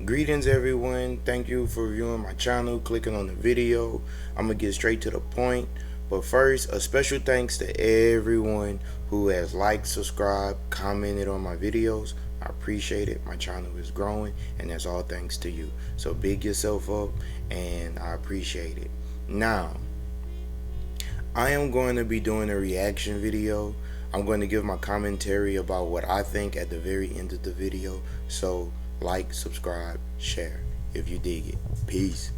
Greetings everyone, thank you for viewing my channel, clicking on the video. I'm gonna get straight to the point, but first a special thanks to everyone who has liked, subscribed, commented on my videos. I appreciate it. My channel is growing and that's all thanks to you. So big yourself up and I appreciate it. Now, I am going to be doing a reaction video. I'm going to give my commentary about what I think at the very end of the video. So like, subscribe, share if you dig it. Peace.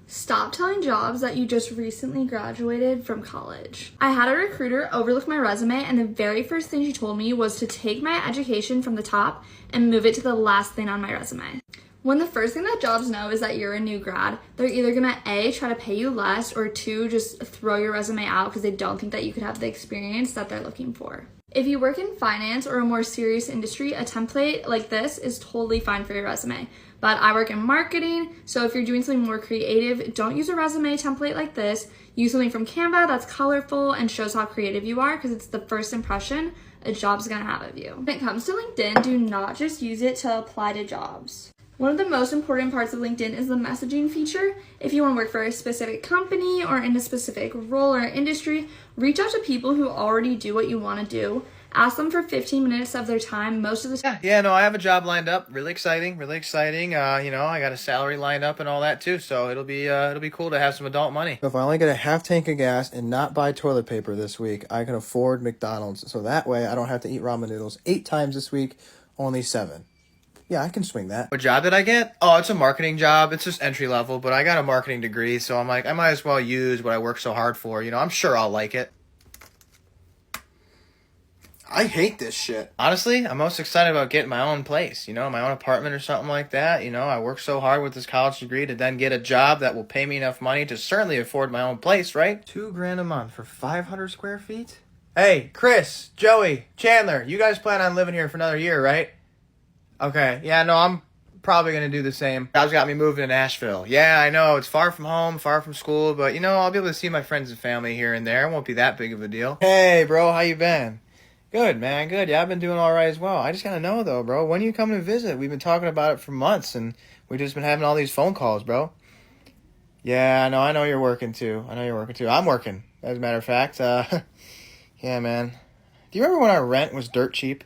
Stop telling jobs that you just recently graduated from college. I had a recruiter overlook my resume, and the very first thing she told me was to take my education from the top and move it to the last thing on my resume. When the first thing that jobs know is that you're a new grad, they're either gonna A, try to pay you less, or 2, just throw your resume out because they don't think that you could have the experience that they're looking for. If you work in finance or a more serious industry, a template like this is totally fine for your resume. But I work in marketing, so if you're doing something more creative, don't use a resume template like this. Use something from Canva that's colorful and shows how creative you are, because it's the first impression a job's gonna have of you. When it comes to LinkedIn, do not just use it to apply to jobs. One of the most important parts of LinkedIn is the messaging feature. If you want to work for a specific company or in a specific role or industry, reach out to people who already do what you want to do. Ask them for 15 minutes of their time most of the time. No, I have a job lined up. Really exciting, really exciting. I got a salary lined up and all that too, so it'll be cool to have some adult money. If I only get a half tank of gas and not buy toilet paper this week, I can afford McDonald's. So that way I don't have to eat ramen noodles 8 times this week, only 7. Yeah, I can swing that. What job did I get? Oh, it's a marketing job. It's just entry level, but I got a marketing degree, so I'm like, I might as well use what I work so hard for. I'm sure I'll like it. I hate this shit. Honestly, I'm most excited about getting my own place, my own apartment or something like that. I worked so hard with this college degree to then get a job that will pay me enough money to certainly afford my own place, right? $2,000 a month for 500 square feet? Hey, Chris, Joey, Chandler, you guys plan on living here for another year, right? Okay, yeah, no, I'm probably going to do the same. Job's got me moving to Nashville. Yeah, I know, it's far from home, far from school, but, I'll be able to see my friends and family here and there. It won't be that big of a deal. Hey, bro, how you been? Good, man, good. Yeah, I've been doing all right as well. I just got to know, though, bro, when are you coming to visit? We've been talking about it for months, and we've just been having all these phone calls, bro. Yeah, I know you're working, too. I'm working, as a matter of fact. Yeah, man. Do you remember when our rent was dirt cheap?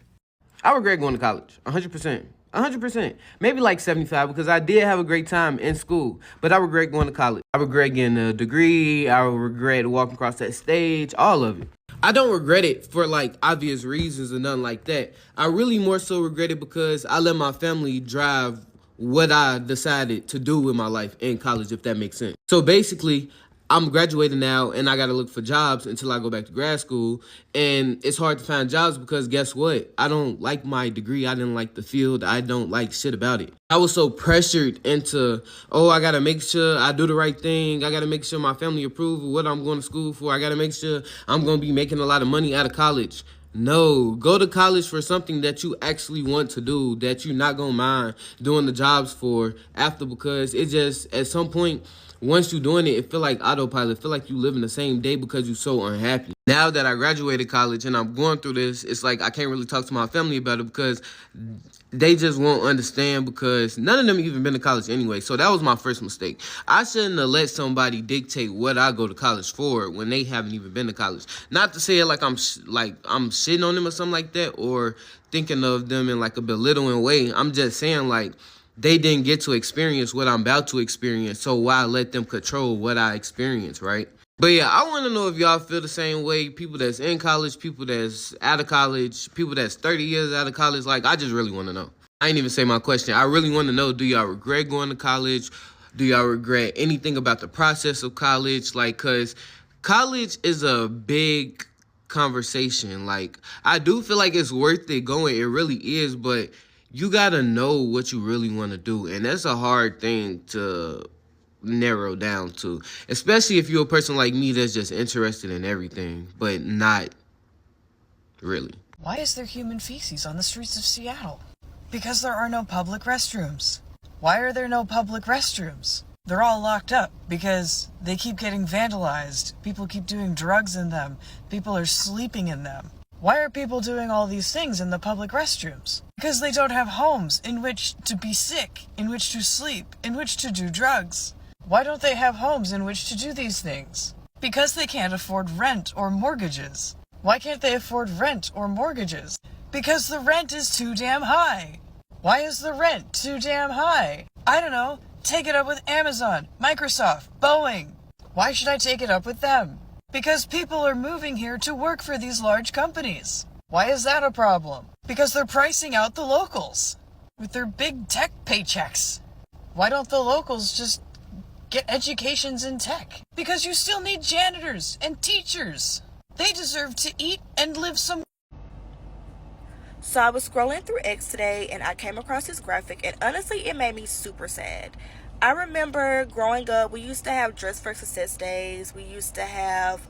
I regret going to college, 100%. 100%. Maybe like 75 because I did have a great time in school, but I regret going to college. I regret getting a degree. I regret walking across that stage, all of it. I don't regret it for like obvious reasons or nothing like that. I really more so regret it because I let my family drive what I decided to do with my life in college, if that makes sense. So basically, I'm graduating now and I got to look for jobs until I go back to grad school. And it's hard to find jobs because guess what? I don't like my degree. I didn't like the field. I don't like shit about it. I was so pressured into, I got to make sure I do the right thing. I got to make sure my family approve of what I'm going to school for. I got to make sure I'm going to be making a lot of money out of college. No, go to college for something that you actually want to do, that you're not going to mind doing the jobs for after, because it just, at some point, once you're doing it feel like autopilot. Feel like you live in the same day because you're so unhappy. Now that I graduated college and I'm going through this, it's like I can't really talk to my family about it because they just won't understand, because none of them even been to college anyway. So that was my first mistake. I shouldn't have let somebody dictate what I go to college for when they haven't even been to college. Not to say it like I'm shitting on them or something like that, or thinking of them in like a belittling way. I'm just saying like, they didn't get to experience what I'm about to experience, so why let them control what I experience, right? But yeah, I want to know if y'all feel the same way. People that's in college, people that's out of college, people that's 30 years out of college. Like, I just really want to know. I ain't even say my question. I really want to know, do y'all regret going to college? Do y'all regret anything about the process of college? Like, because college is a big conversation. Like, I do feel like it's worth it going. It really is, but you gotta know what you really want to do, and that's a hard thing to narrow down to, especially if you're a person like me that's just interested in everything, but not really. Why is there human feces on the streets of Seattle? Because there are no public restrooms. Why are there no public restrooms? They're all locked up because they keep getting vandalized. People keep doing drugs in them. People are sleeping in them. Why are people doing all these things in the public restrooms? Because they don't have homes in which to be sick, in which to sleep, in which to do drugs. Why don't they have homes in which to do these things? Because they can't afford rent or mortgages. Why can't they afford rent or mortgages? Because the rent is too damn high. Why is the rent too damn high? I don't know. Take it up with Amazon, Microsoft, Boeing. Why should I take it up with them? Because people are moving here to work for these large companies. Why is that a problem? Because they're pricing out the locals with their big tech paychecks. Why don't the locals just get educations in tech? Because you still need janitors and teachers. They deserve to eat and live some. So I was scrolling through X today and I came across this graphic, and honestly it made me super sad. I remember growing up, we used to have Dress for Success days. We used to have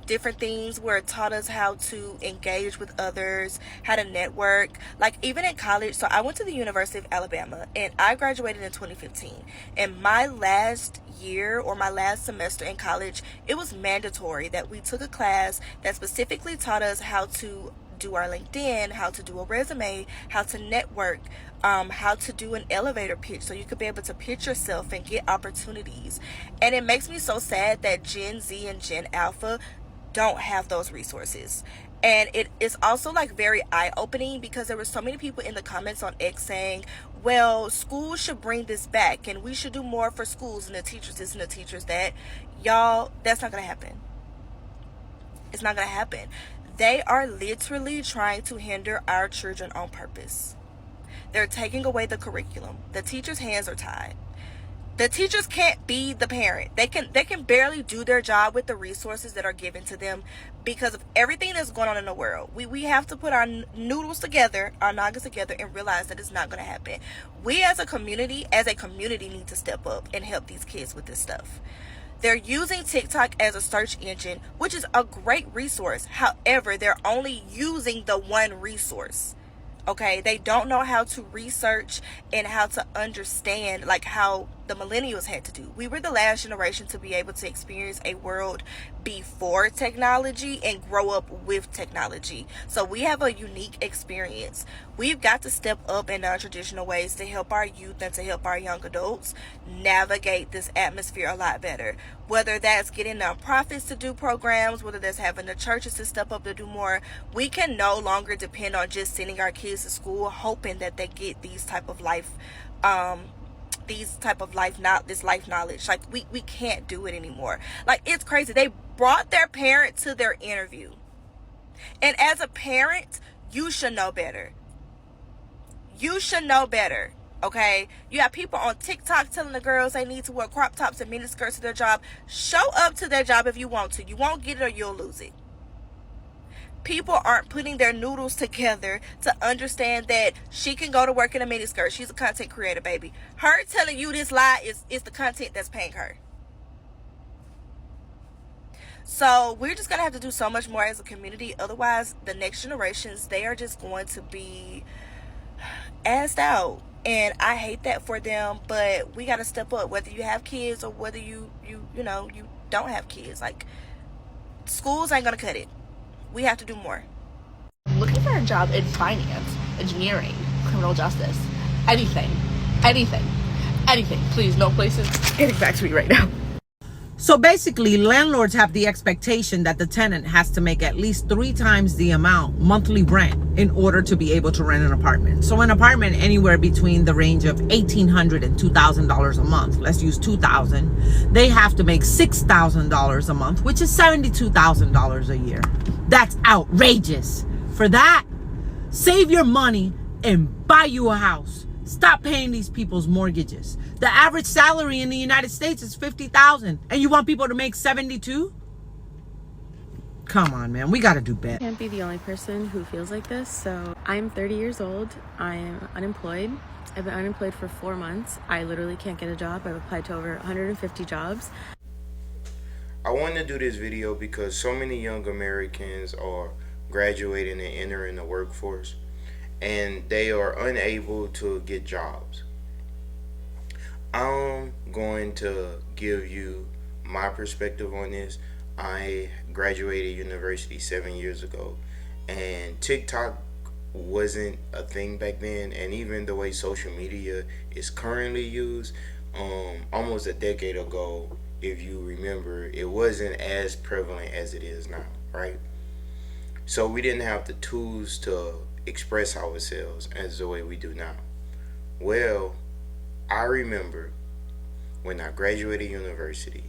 different things where it taught us how to engage with others, how to network. Like even in college, so I went to the University of Alabama and I graduated in 2015. And my last year or my last semester in college, it was mandatory that we took a class that specifically taught us how to do our LinkedIn, how to do a resume, how to network, how to do an elevator pitch so you could be able to pitch yourself and get opportunities. And it makes me so sad that Gen Z and Gen Alpha don't have those resources. And it is also like very eye-opening because there were so many people in the comments on X saying, well, schools should bring this back and we should do more for schools and the teachers this and the teachers that. Y'all, that's not gonna happen. It's not gonna happen. They are literally trying to hinder our children on purpose. They're taking away the curriculum. The teachers' hands are tied. The teachers can't be the parent. They can barely do their job with the resources that are given to them because of everything that's going on in the world. We have to put our noodles together, our noggins together, and realize that it's not going to happen. We as a community need to step up and help these kids with this stuff. They're using TikTok as a search engine, which is a great resource. However, they're only using the one resource. Okay, they don't know how to research and how to understand like how the millennials had to do. We were the last generation to be able to experience a world before technology and grow up with technology. So we have a unique experience. We've got to step up in non-traditional ways to help our youth and to help our young adults navigate this atmosphere a lot better. Whether that's getting nonprofits to do programs, whether that's having the churches to step up to do more, we can no longer depend on just sending our kids to school hoping that they get these type of life this life knowledge. Like we can't do it anymore. Like it's crazy. They brought their parent to their interview. And as a parent, you should know better. You should know better. Okay, you have people on TikTok telling the girls they need to wear crop tops and mini skirts to their job. Show up to their job if you want to. You won't get it or you'll lose it. People aren't putting their noodles together to understand that she can go to work in a mini skirt. She's a content creator, baby. Her telling you this lie is the content that's paying her. So we're just gonna have to do so much more as a community. Otherwise, the next generations, they are just going to be assed out. And I hate that for them, but we got to step up, whether you have kids or whether you don't have kids. Like, schools ain't going to cut it. We have to do more. Looking for a job in finance, engineering, criminal justice, anything. Please, no places getting back to me right now. So basically, landlords have the expectation that the tenant has to make at least 3 times the amount monthly rent in order to be able to rent an apartment. So an apartment anywhere between the range of $1,800 and $2,000 a month. Let's use $2,000. They have to make $6,000 a month, which is $72,000 a year. That's outrageous. For that, save your money and buy you a house. Stop paying these people's mortgages. The average salary in the United States is $50,000, and you want people to make $72,000? Come on, man. We got to do better. I can't be the only person who feels like this. So I'm 30 years old. I am unemployed. I've been unemployed for 4 months. I literally can't get a job. I've applied to over 150 jobs. I wanted to do this video because so many young Americans are graduating and entering the workforce, and they are unable to get jobs. I'm going to give you my perspective on this. I graduated university 7 years ago, and TikTok wasn't a thing back then, and even the way social media is currently used, almost a decade ago, if you remember, it wasn't as prevalent as it is now, right? So we didn't have the tools to express ourselves as the way we do now. Well, I remember when I graduated university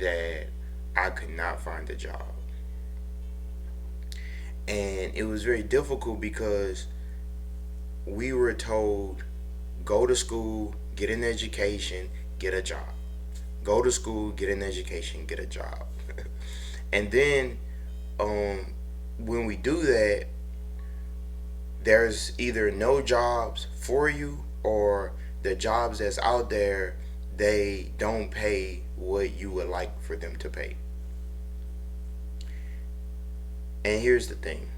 that I could not find a job. And it was very difficult because we were told go to school, get an education, get a job. Go to school, get an education, get a job. And then um, when we do that, there's either no jobs for you, or the jobs that's out there, they don't pay what you would like for them to pay. And here's the thing,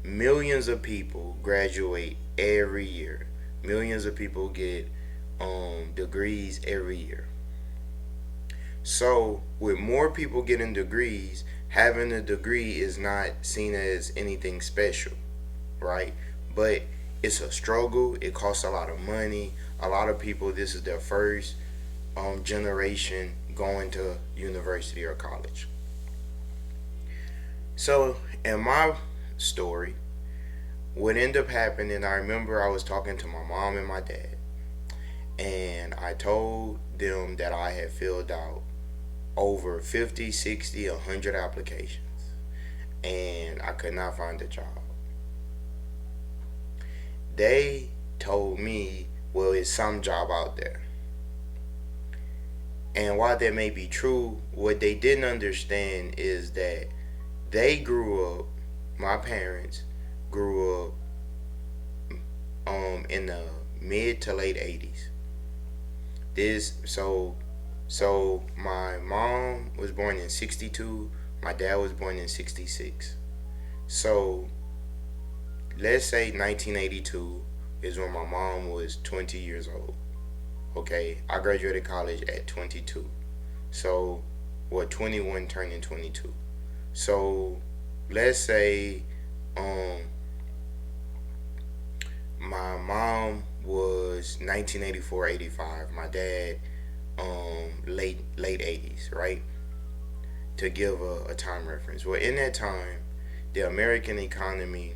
millions of people graduate every year, millions of people get degrees every year. So with more people getting degrees, having a degree is not seen as anything special, right? But it's a struggle. It costs a lot of money. A lot of people, this is their first generation going to university or college. So in my story, what ended up happening, I remember I was talking to my mom and my dad, and I told them that I had filled out over 50, 60, 100 applications, and I could not find a job. They told me, well, it's some job out there. And while that may be true, what they didn't understand is that they grew up, my parents grew up in the mid to late 80s. So my mom was born in 62, my dad was born in 66. So let's say 1982 is when my mom was 20 years old. Okay, I graduated college at 22. So, 21 turning 22. So, let's say my mom was 1984, 85. My dad late 80s, right? To give a time reference. Well, in that time, the American economy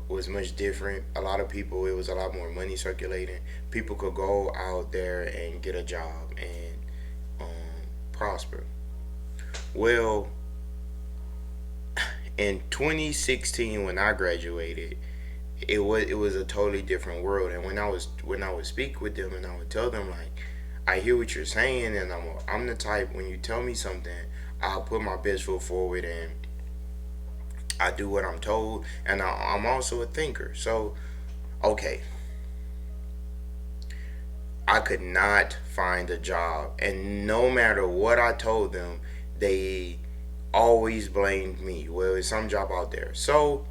was much different. A lot of people, it was a lot more money circulating. People could go out there and get a job and prosper. Well, in 2016, when I graduated, it was a totally different world. And when I would speak with them, and I would tell them, like, I hear what you're saying, and I'm the type, when you tell me something, I'll put my best foot forward, and I do what I'm told, and I'm also a thinker. So, okay, I could not find a job, and no matter what I told them, they always blamed me. Well, there's some job out there. So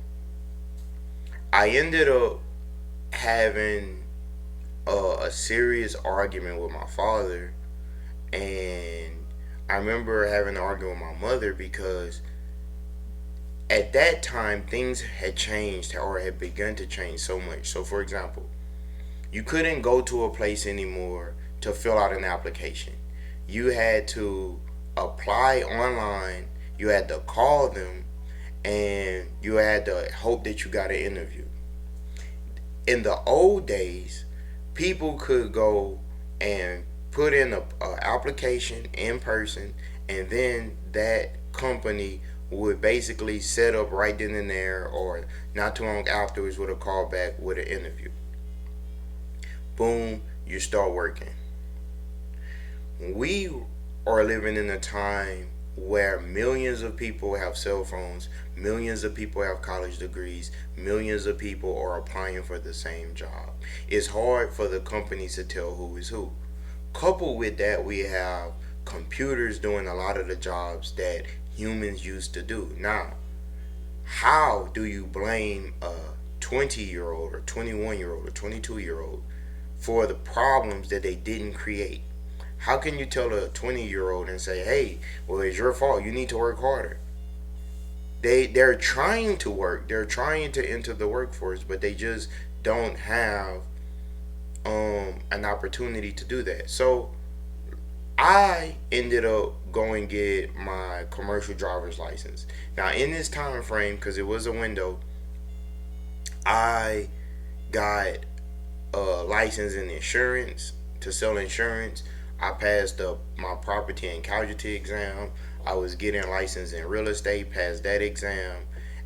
I ended up having a serious argument with my father, and I remember having an argument with my mother because at that time things had changed or had begun to change so much. So for example, you couldn't go to a place anymore to fill out an application. You had to apply online, you had to call them, and you had to hope that you got an interview. In the old days, people could go and put in a application in person, and then that company would basically set up right then and there, or not too long afterwards, with a call back with an interview. Boom, you start working. We are living in a time where millions of people have cell phones, millions of people have college degrees, millions of people are applying for the same job. It's hard for the companies to tell who is who. Coupled with that, we have computers doing a lot of the jobs that humans used to do. Now, how do you blame a 20-year-old or 21-year-old or 22-year-old for the problems that they didn't create? How can you tell a 20-year-old and say, hey, well, it's your fault, you need to work harder? They're trying to work, they're trying to enter the workforce, but they just don't have an opportunity to do that. So I ended up going get my commercial driver's license. Now in this time frame, because it was a window, I got a license in insurance to sell insurance. I passed my property and casualty exam. I was getting licensed in real estate, passed that exam.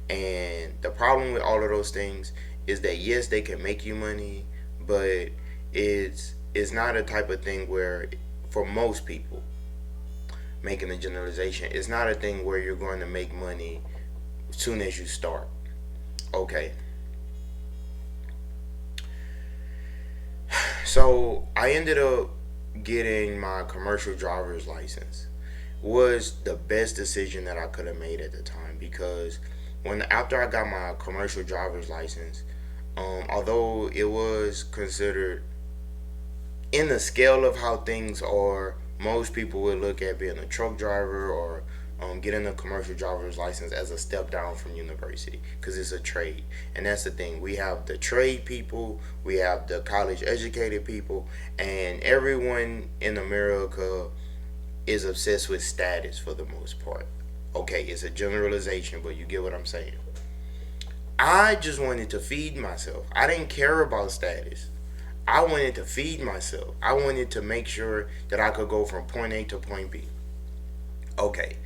And the problem with all of those things is that yes, they can make you money, but it's not a type of thing where, for most people, making a generalization, it's not a thing where you're going to make money as soon as you start. Okay. So I ended up getting my commercial driver's license. Was the best decision that I could have made at the time, because after I got my commercial driver's license, although it was considered, in the scale of how things are, most people would look at being a truck driver or getting a commercial driver's license as a step down from university, because it's a trade. And that's the thing, we have the trade people, we have the college educated people, and everyone in America is obsessed with status for the most part. Okay, it's a generalization, but you get what I'm saying. I just wanted to feed myself. I didn't care about status. I wanted to feed myself. I wanted to make sure that I could go from point A to point B. Okay.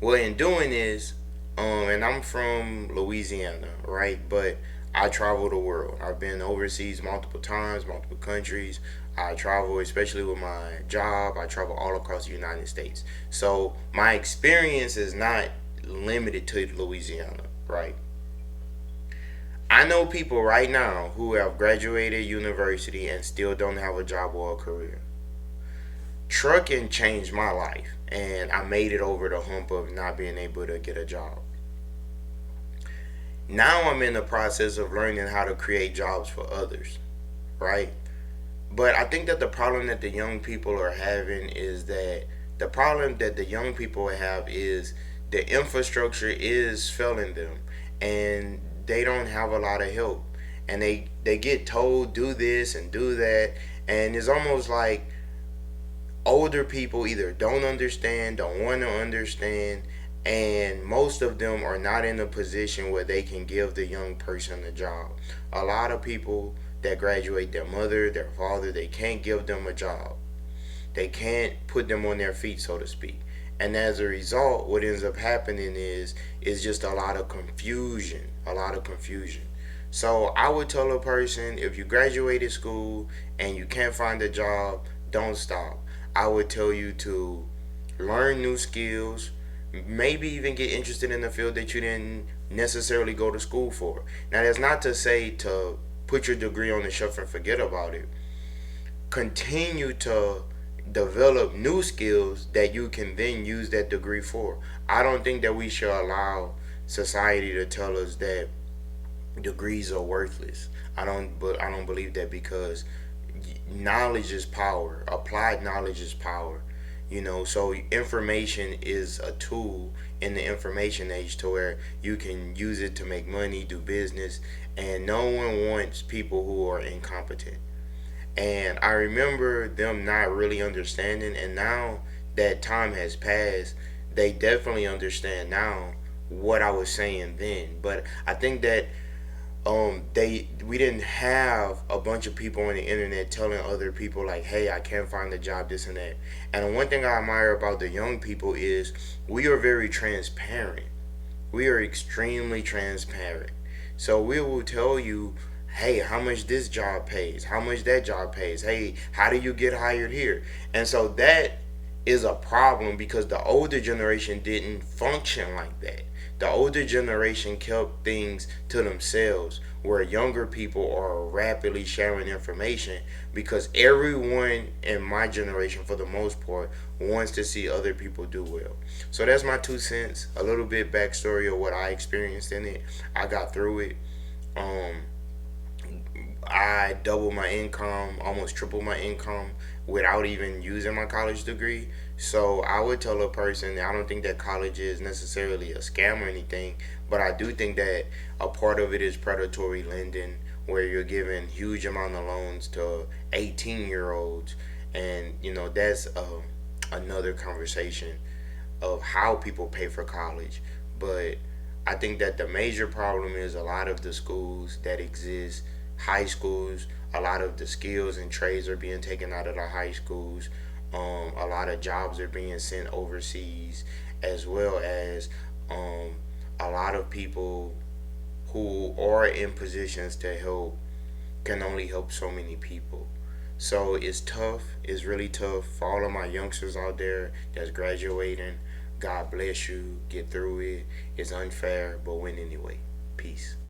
Well, in doing this, and I'm from Louisiana, right? But I travel the world. I've been overseas multiple times, multiple countries. I travel, especially with my job, I travel all across the United States. So my experience is not limited to Louisiana, right? I know people right now who have graduated university and still don't have a job or a career. Trucking changed my life, and I made it over the hump of not being able to get a job. Now I'm in the process of learning how to create jobs for others, right? But I think that the problem that the young people are having is that the problem that the young people have is the infrastructure is failing them, and they don't have a lot of help, and they get told do this and do that, and it's almost like older people either don't understand, don't want to understand, and most of them are not in a position where they can give the young person a job. A lot of people that graduate, their mother, their father, they can't give them a job. They can't put them on their feet, so to speak. And as a result, what ends up happening is just a lot of confusion, a lot of confusion. So I would tell a person, if you graduated school and you can't find a job, don't stop. I would tell you to learn new skills, maybe even get interested in a field that you didn't necessarily go to school for. Now, that's not to say to put your degree on the shelf and forget about it. Continue to develop new skills that you can then use that degree for. I don't think that we should allow society to tell us that degrees are worthless. I don't believe that, because knowledge is power. Applied knowledge is power. So information is a tool in the information age to where you can use it to make money, do business, and no one wants people who are incompetent. And I remember them not really understanding, and now that time has passed, they definitely understand now what I was saying then. But I think that we didn't have a bunch of people on the internet telling other people like, hey, I can't find a job, this and that. And one thing I admire about the young people is we are very transparent. We are extremely transparent. So we will tell you, hey, how much this job pays, how much that job pays, hey, how do you get hired here? And so that is a problem, because the older generation didn't function like that. The older generation kept things to themselves, where younger people are rapidly sharing information, because everyone in my generation, for the most part, wants to see other people do well. So that's my 2 cents, a little bit backstory of what I experienced in it. I got through it. I double my income, almost triple my income without even using my college degree. So I would tell a person that I don't think that college is necessarily a scam or anything, but I do think that a part of it is predatory lending, where you're giving huge amount of loans to 18-year-olds, and that's another conversation of how people pay for college. But I think that the major problem is a lot of the schools that exist, high schools, a lot of the skills and trades are being taken out of the high schools. A lot of jobs are being sent overseas, as well as a lot of people who are in positions to help can only help so many people. So it's tough. It's really tough for all of my youngsters out there that's graduating. God bless you. Get through it. It's unfair, but win anyway. Peace.